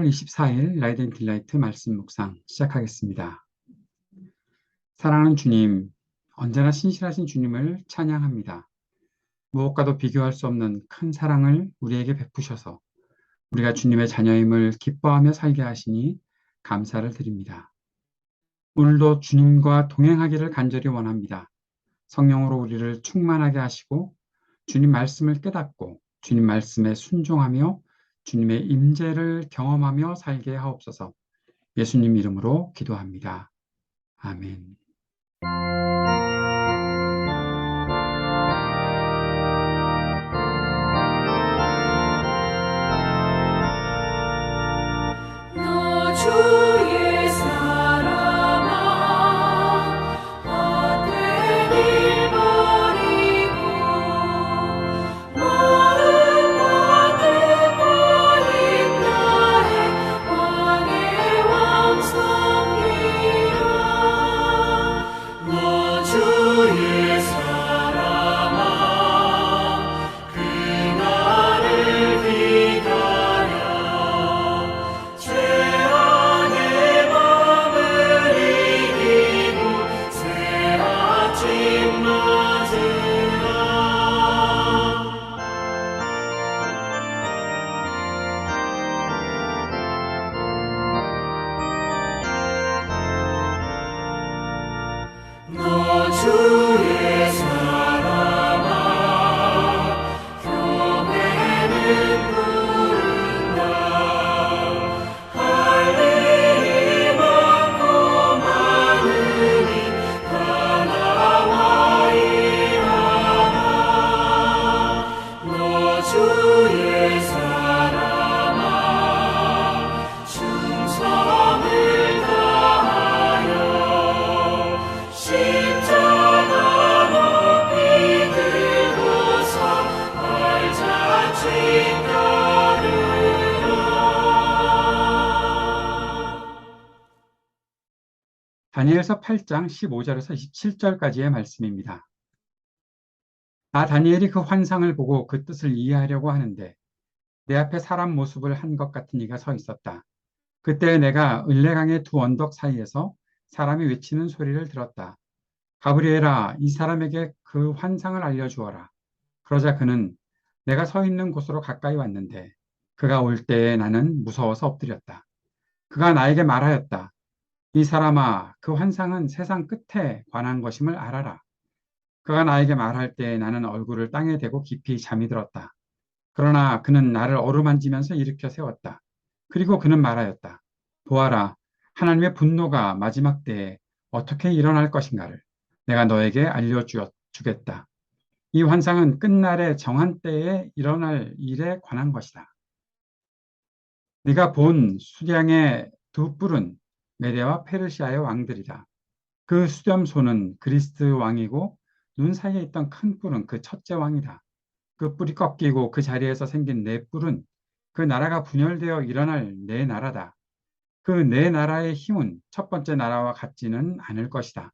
8월 24일 라이트 앤 딜라이트 말씀 묵상 시작하겠습니다. 사랑하는 주님, 언제나 신실하신 주님을 찬양합니다. 무엇과도 비교할 수 없는 큰 사랑을 우리에게 베푸셔서 우리가 주님의 자녀임을 기뻐하며 살게 하시니 감사를 드립니다. 오늘도 주님과 동행하기를 간절히 원합니다. 성령으로 우리를 충만하게 하시고 주님 말씀을 깨닫고 주님 말씀에 순종하며 주님의 임재를 경험하며 살게 하옵소서. 예수님 이름으로 기도합니다. 아멘. 너 주의 사랑아 헛된 일 버리고 마음 받들고 인자의 왕의 왕 섬기라. 너 주의 사랑아 그날을 기다려 죄악의 밤을 이기고 새 아침 맞으라. 너 주의 사랑아 교회는 부른다. 할 일이 많고 많으니 다 나와 일하라. 너 주의 사랑아 충성을 다하여 십자가 높이 들고서 발자취 따르라. 다니엘서 8장 15절에서 27절까지의 말씀입니다. 나 다니엘이 그 환상을 보고 그 뜻을 이해하려고 하는데 내 앞에 사람 모습을 한 것 같은 이가 서 있었다. 그때 내가 을레강의 두 언덕 사이에서 사람이 외치는 소리를 들었다. 가브리엘아, 이 사람에게 그 환상을 알려주어라. 그러자 그는 내가 서 있는 곳으로 가까이 왔는데 그가 올 때에 나는 무서워서 엎드렸다. 그가 나에게 말하였다. 이 사람아, 그 환상은 세상 끝에 관한 것임을 알아라. 그가 나에게 말할 때에 나는 얼굴을 땅에 대고 깊이 잠이 들었다. 그러나 그는 나를 어루만지면서 일으켜 세웠다. 그리고 그는 말하였다. 보아라, 하나님의 분노가 마지막 때에 어떻게 일어날 것인가를 내가 너에게 알려주겠다. 이 환상은 끝날의 정한 때에 일어날 일에 관한 것이다. 네가 본 수량의 두 뿔은 메대와 페르시아의 왕들이다. 그 수렴소는 그리스 왕이고 눈 사이에 있던 큰 뿔은 그 첫째 왕이다. 그 뿔이 꺾이고 그 자리에서 생긴 네 뿔은 그 나라가 분열되어 일어날 네 나라다. 그 네 나라의 힘은 첫 번째 나라와 같지는 않을 것이다.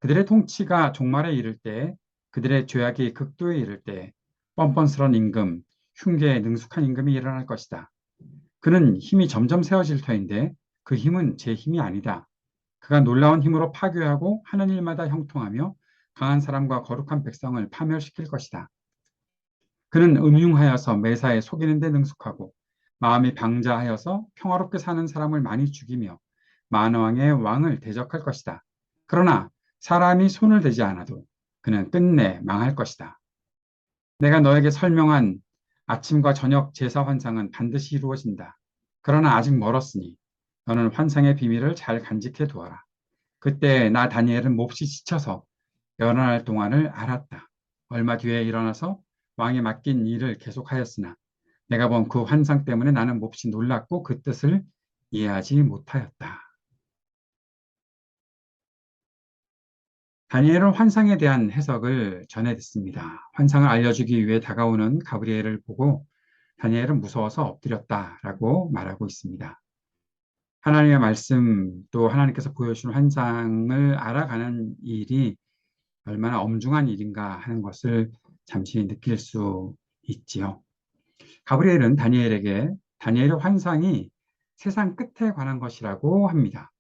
그들의 통치가 종말에 이를 때, 그들의 죄악이 극도에 이를 때 뻔뻔스런 임금, 흉계에 능숙한 임금이 일어날 것이다. 그는 힘이 점점 세워질 터인데 그 힘은 제 힘이 아니다. 그가 놀라운 힘으로 파괴하고 하는 일마다 형통하며 강한 사람과 거룩한 백성을 파멸시킬 것이다. 그는 음흉하여서 매사에 속이는 데 능숙하고 마음이 방자하여서 평화롭게 사는 사람을 많이 죽이며 만왕의 왕을 대적할 것이다. 그러나 사람이 손을 대지 않아도 그는 끝내 망할 것이다. 내가 너에게 설명한 아침과 저녁 제사 환상은 반드시 이루어진다. 그러나 아직 멀었으니 너는 환상의 비밀을 잘 간직해 두어라. 그때 나 다니엘은 몹시 지쳐서 여러 날 동안을 알았다. 얼마 뒤에 일어나서 왕이 맡긴 일을 계속하였으나 내가 본 그 환상 때문에 나는 몹시 놀랐고 그 뜻을 이해하지 못하였다. 다니엘은 환상에 대한 해석을 전해 듣습니다. 환상을 알려주기 위해 다가오는 가브리엘을 보고 다니엘은 무서워서 엎드렸다라고 말하고 있습니다. 하나님의 말씀 또 하나님께서 보여주신 환상을 알아가는 일이 얼마나 엄중한 일인가 하는 것을 잠시 느낄 수 있지요. 가브리엘은 다니엘에게 다니엘의 환상이 세상 끝에 관한 것이라고 합니다.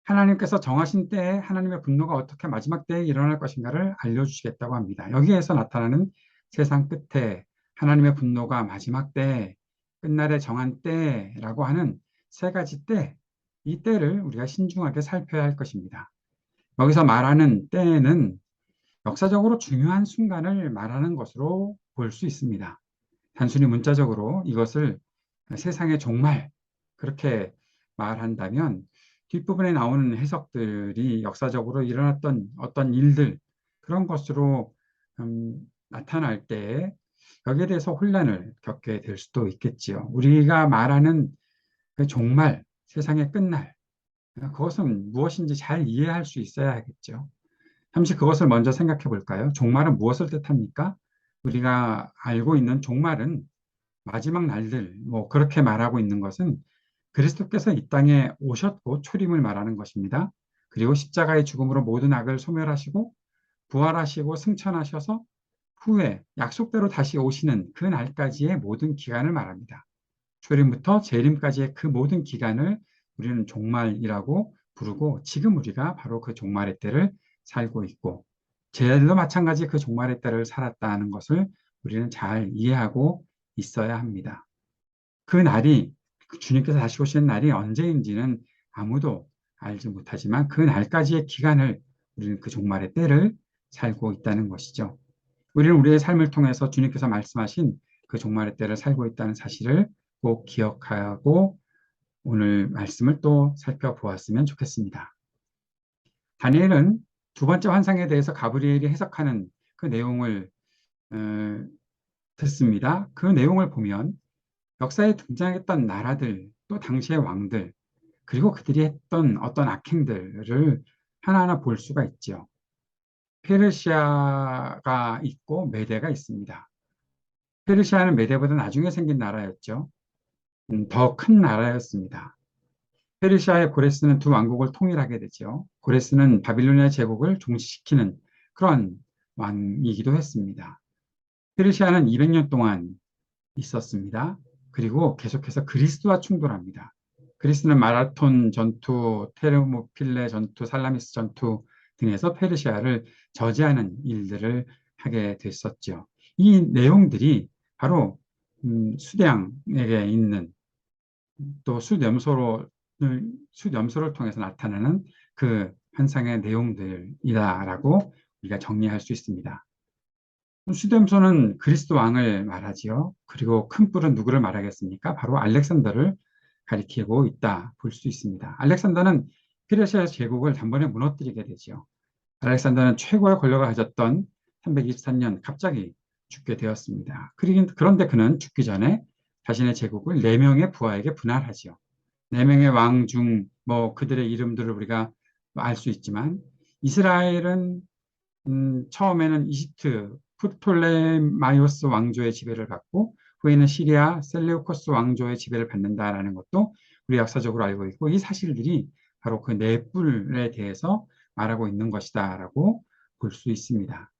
하나님께서 정하신 때에 하나님의 분노가 어떻게 마지막 때에 일어날 것인가를 알려주시겠다고 합니다. 여기에서 나타나는 세상 끝에 하나님의 분노가 마지막 때, 끝날에 정한 때라고 하는 세 가지 때, 이 때를 우리가 신중하게 살펴야 할 것입니다. 여기서 말하는 때는 역사적으로 중요한 순간을 말하는 것으로 볼 수 있습니다. 단순히 문자적으로 이것을 세상의 종말, 그렇게 말한다면 뒷부분에 나오는 해석들이 역사적으로 일어났던 어떤 일들, 그런 것으로 나타날 때 여기에 대해서 혼란을 겪게 될 수도 있겠지요. 우리가 말하는 그 종말, 세상의 끝날, 그것은 무엇인지 잘 이해할 수 있어야 하겠죠. 잠시 그것을 먼저 생각해 볼까요? 종말은 무엇을 뜻합니까? 우리가 알고 있는 종말은 마지막 날들, 그렇게 말하고 있는 것은 그리스도께서 이 땅에 오셨고 초림을 말하는 것입니다. 그리고 십자가의 죽음으로 모든 악을 소멸하시고 부활하시고 승천하셔서 후에 약속대로 다시 오시는 그 날까지의 모든 기간을 말합니다. 초림부터 재림까지의 그 모든 기간을 우리는 종말이라고 부르고 지금 우리가 바로 그 종말의 때를 살고 있고 제자들도 마찬가지 그 종말의 때를 살았다는 것을 우리는 잘 이해하고 있어야 합니다. 그 날이 주님께서 다시 오시는 날이 언제인지는 아무도 알지 못하지만 그 날까지의 기간을 우리는 그 종말의 때를 살고 있다는 것이죠. 우리는 우리의 삶을 통해서 주님께서 말씀하신 그 종말의 때를 살고 있다는 사실을 꼭 기억하고 오늘 말씀을 또 살펴보았으면 좋겠습니다. 다니엘은 두 번째 환상에 대해서 가브리엘이 해석하는 그 내용을 듣습니다. 그 내용을 보면 역사에 등장했던 나라들, 또 당시의 왕들, 그리고 그들이 했던 어떤 악행들을 하나하나 볼 수가 있죠. 페르시아가 있고 메대가 있습니다. 페르시아는 메대보다 나중에 생긴 나라였죠. 더 큰 나라였습니다. 페르시아의 고레스는 두 왕국을 통일하게 되죠. 고레스는 바빌로니아 제국을 종식시키는 그런 왕이기도 했습니다. 페르시아는 200년 동안 있었습니다. 그리고 계속해서 그리스와 충돌합니다. 그리스는 마라톤 전투, 테르모필레 전투, 살라미스 전투 등에서 페르시아를 저지하는 일들을 하게 됐었죠. 이 내용들이 바로 수량에게 있는 또 숫염소를 통해서 나타나는 그 환상의 내용들이다라고 우리가 정리할 수 있습니다. 숫염소는 그리스도 왕을 말하지요. 그리고 큰 뿔은 누구를 말하겠습니까? 바로 알렉산더를 가리키고 있다 볼 수 있습니다. 알렉산더는 페르시아 제국을 단번에 무너뜨리게 되지요. 알렉산더는 최고의 권력을 가졌던 323년 갑자기 죽게 되었습니다. 그런데 그는 죽기 전에 자신의 제국을 4명의 부하에게 분할하지요. 4명의 왕 중 그들의 이름들을 우리가 알 수 있지만 이스라엘은 처음에는 이집트 프톨레마이오스 왕조의 지배를 받고 후에는 시리아 셀레우코스 왕조의 지배를 받는다라는 것도 우리 역사적으로 알고 있고 이 사실들이 바로 그 네 뿔에 대해서 말하고 있는 것이다라고 볼 수 있습니다.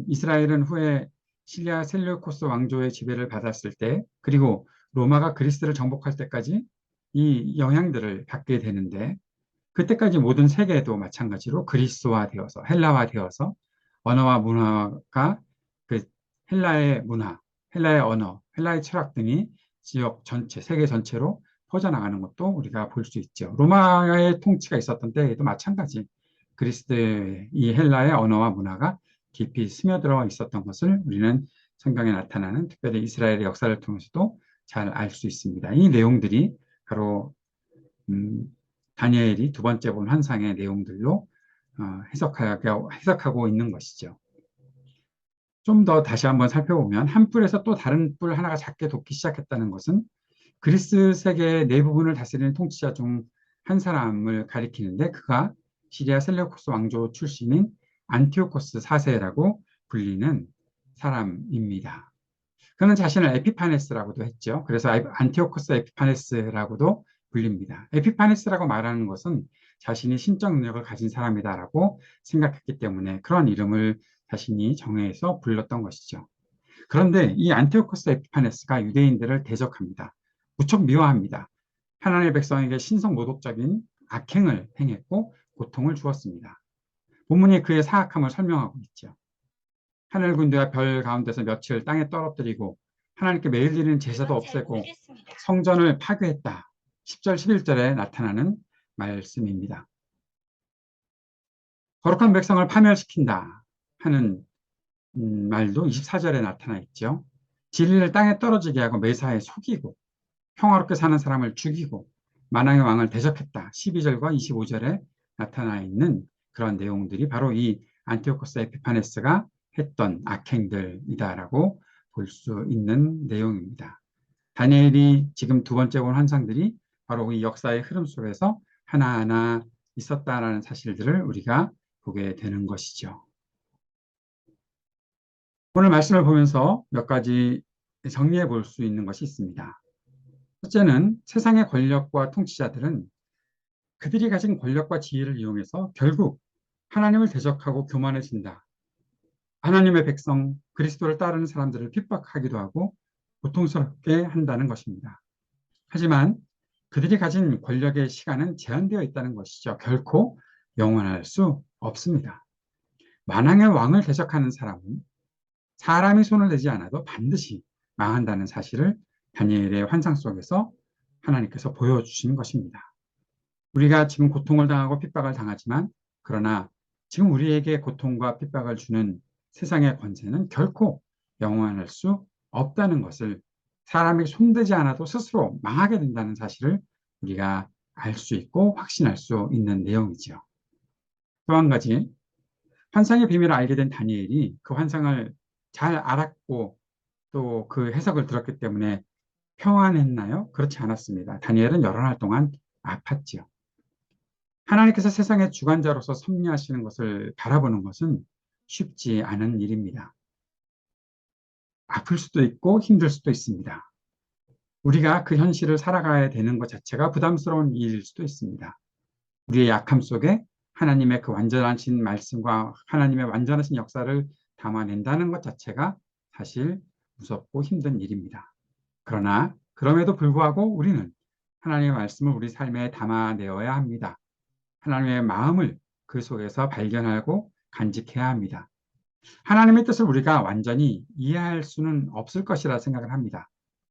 이스라엘은 후에 시리아 셀레우코스 왕조의 지배를 받았을 때 그리고 로마가 그리스를 정복할 때까지 이 영향들을 받게 되는데 그때까지 모든 세계도 마찬가지로 그리스화되어서 헬라화되어서 언어와 문화가 그 헬라의 문화, 헬라의 언어, 헬라의 철학 등이 지역 전체, 세계 전체로 퍼져나가는 것도 우리가 볼 수 있죠. 로마의 통치가 있었던 때에도 마찬가지 그리스의 이 헬라의 언어와 문화가 깊이 스며들어 있었던 것을 우리는 성경에 나타나는 특별히 이스라엘의 역사를 통해서도 잘 알 수 있습니다. 이 내용들이 바로 다니엘이 두 번째 본 환상의 내용들로 해석하고 있는 것이죠. 좀 더 다시 한번 살펴보면 한 뿔에서 또 다른 뿔 하나가 작게 돋기 시작했다는 것은 그리스 세계의 네 부분을 다스리는 통치자 중 한 사람을 가리키는데 그가 시리아 셀레우코스 왕조 출신인 안티오코스 4세라고 불리는 사람입니다. 그는 자신을 에피파네스라고도 했죠. 그래서 안티오코스 에피파네스라고도 불립니다. 에피파네스라고 말하는 것은 자신이 신적 능력을 가진 사람이다라고 생각했기 때문에 그런 이름을 자신이 정해서 불렀던 것이죠. 그런데 이 안티오코스 에피파네스가 유대인들을 대적합니다. 무척 미워합니다. 하나님의 백성에게 신성모독적인 악행을 행했고 고통을 주었습니다. 본문이 그의 사악함을 설명하고 있죠. 하늘 군대와 별 가운데서 며칠 땅에 떨어뜨리고 하나님께 매일 드리는 제사도 없애고 성전을 파괴했다. 10절, 11절에 나타나는 말씀입니다. 거룩한 백성을 파멸시킨다 하는 말도 24절에 나타나 있죠. 진리를 땅에 떨어지게 하고 매사에 속이고 평화롭게 사는 사람을 죽이고 만왕의 왕을 대적했다. 12절과 25절에 나타나 있는 그런 내용들이 바로 이 안티오코스 에피파네스가 했던 악행들이다라고 볼 수 있는 내용입니다. 다니엘이 지금 두 번째 본 환상들이 바로 이 역사의 흐름 속에서 하나하나 있었다라는 사실들을 우리가 보게 되는 것이죠. 오늘 말씀을 보면서 몇 가지 정리해 볼 수 있는 것이 있습니다. 첫째는 세상의 권력과 통치자들은 그들이 가진 권력과 지혜를 이용해서 결국 하나님을 대적하고 교만해진다. 하나님의 백성, 그리스도를 따르는 사람들을 핍박하기도 하고 고통스럽게 한다는 것입니다. 하지만 그들이 가진 권력의 시간은 제한되어 있다는 것이죠. 결코 영원할 수 없습니다. 만왕의 왕을 대적하는 사람은 사람이 손을 대지 않아도 반드시 망한다는 사실을 다니엘의 환상 속에서 하나님께서 보여주신 것입니다. 우리가 지금 고통을 당하고 핍박을 당하지만 그러나 지금 우리에게 고통과 핍박을 주는 세상의 권세는 결코 영원할 수 없다는 것을 사람이 손대지 않아도 스스로 망하게 된다는 사실을 우리가 알 수 있고 확신할 수 있는 내용이죠. 또 한 가지 환상의 비밀을 알게 된 다니엘이 그 환상을 잘 알았고 또 그 해석을 들었기 때문에 평안했나요? 그렇지 않았습니다. 다니엘은 여러 날 동안 아팠지요. 하나님께서 세상의 주관자로서 섭리하시는 것을 바라보는 것은 쉽지 않은 일입니다. 아플 수도 있고 힘들 수도 있습니다. 우리가 그 현실을 살아가야 되는 것 자체가 부담스러운 일일 수도 있습니다. 우리의 약함 속에 하나님의 그 완전하신 말씀과 하나님의 완전하신 역사를 담아낸다는 것 자체가 사실 무섭고 힘든 일입니다. 그러나 그럼에도 불구하고 우리는 하나님의 말씀을 우리 삶에 담아내어야 합니다. 하나님의 마음을 그 속에서 발견하고 간직해야 합니다. 하나님의 뜻을 우리가 완전히 이해할 수는 없을 것이라 생각을 합니다.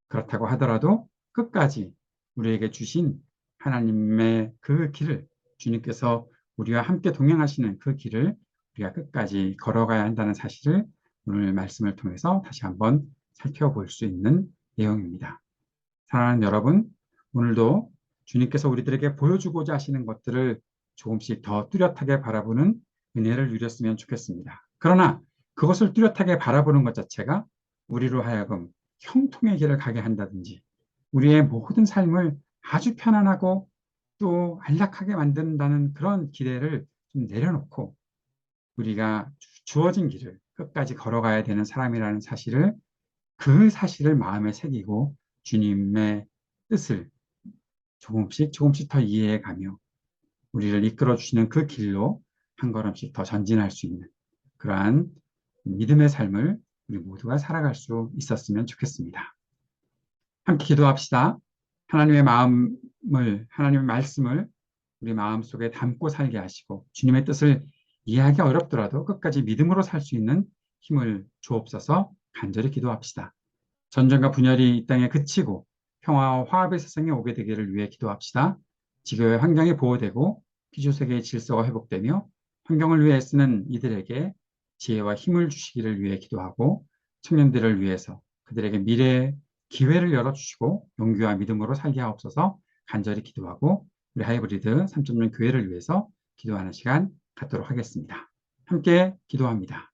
그렇다고 하더라도 끝까지 우리에게 주신 하나님의 그 길을 주님께서 우리와 함께 동행하시는 그 길을 우리가 끝까지 걸어가야 한다는 사실을 오늘 말씀을 통해서 다시 한번 살펴볼 수 있는 내용입니다. 사랑하는 여러분, 오늘도 주님께서 우리들에게 보여주고자 하시는 것들을 조금씩 더 뚜렷하게 바라보는 은혜를 누렸으면 좋겠습니다. 그러나 그것을 뚜렷하게 바라보는 것 자체가 우리로 하여금 형통의 길을 가게 한다든지 우리의 모든 삶을 아주 편안하고 또 안락하게 만든다는 그런 기대를 좀 내려놓고 우리가 주어진 길을 끝까지 걸어가야 되는 사람이라는 사실을 그 사실을 마음에 새기고 주님의 뜻을 조금씩 더 이해해가며 우리를 이끌어 주시는 그 길로 한 걸음씩 더 전진할 수 있는 그러한 믿음의 삶을 우리 모두가 살아갈 수 있었으면 좋겠습니다. 함께 기도합시다. 하나님의 말씀을 우리 마음속에 담고 살게 하시고 주님의 뜻을 이해하기 어렵더라도 끝까지 믿음으로 살 수 있는 힘을 주옵소서. 간절히 기도합시다. 전쟁과 분열이 이 땅에 그치고 평화와 화합의 세상에 오게 되기를 위해 기도합시다. 지구의 환경이 보호되고 피조세계의 질서가 회복되며 환경을 위해 쓰는 이들에게 지혜와 힘을 주시기를 위해 기도하고 청년들을 위해서 그들에게 미래의 기회를 열어주시고 용기와 믿음으로 살게 하옵소서. 간절히 기도하고 우리 하이브리드 3.0 교회를 위해서 기도하는 시간 갖도록 하겠습니다. 함께 기도합니다.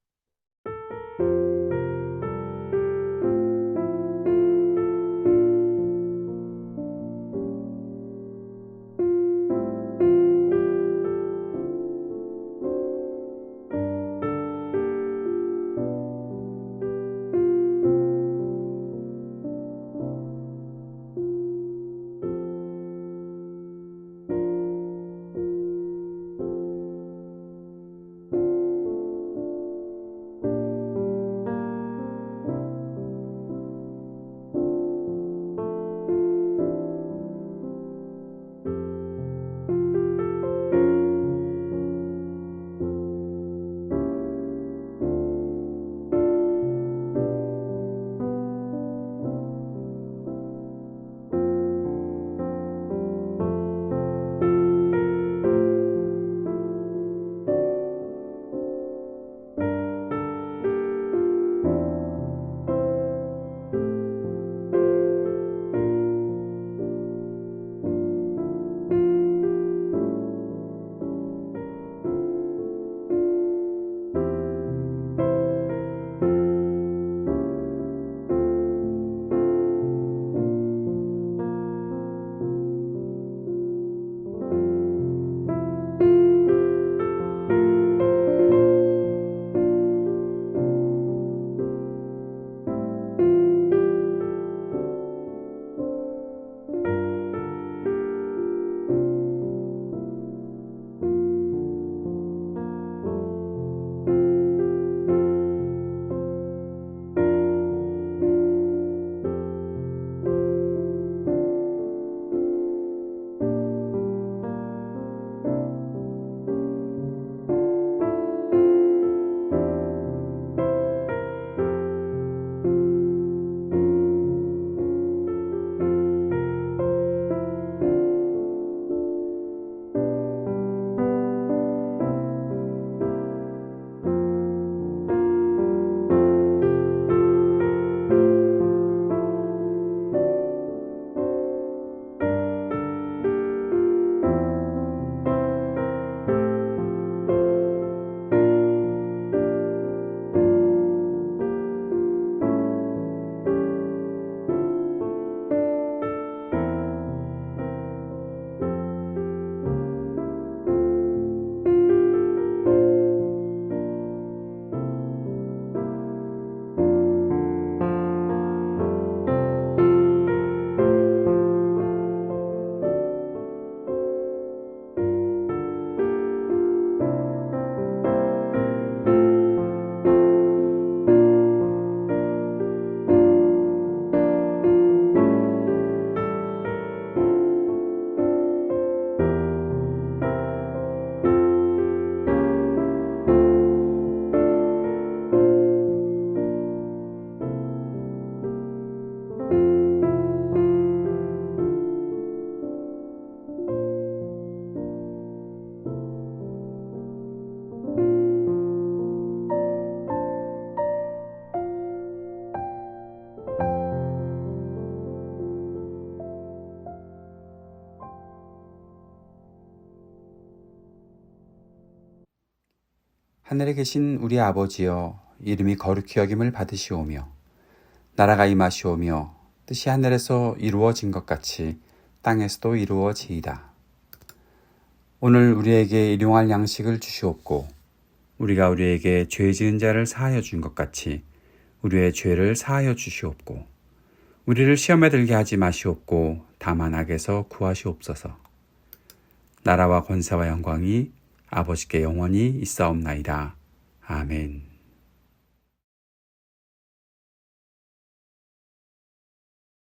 하늘에 계신 우리 아버지여, 이름이 거룩히 여김을 받으시오며 나라가 임하시오며 뜻이 하늘에서 이루어진 것 같이 땅에서도 이루어지이다. 오늘 우리에게 일용할 양식을 주시옵고 우리가 우리에게 죄 지은 자를 사하여 준 것 같이 우리의 죄를 사하여 주시옵고 우리를 시험에 들게 하지 마시옵고 다만 악에서 구하시옵소서. 나라와 권세와 영광이 아버지께 영원히 있사옵나이다. 아멘.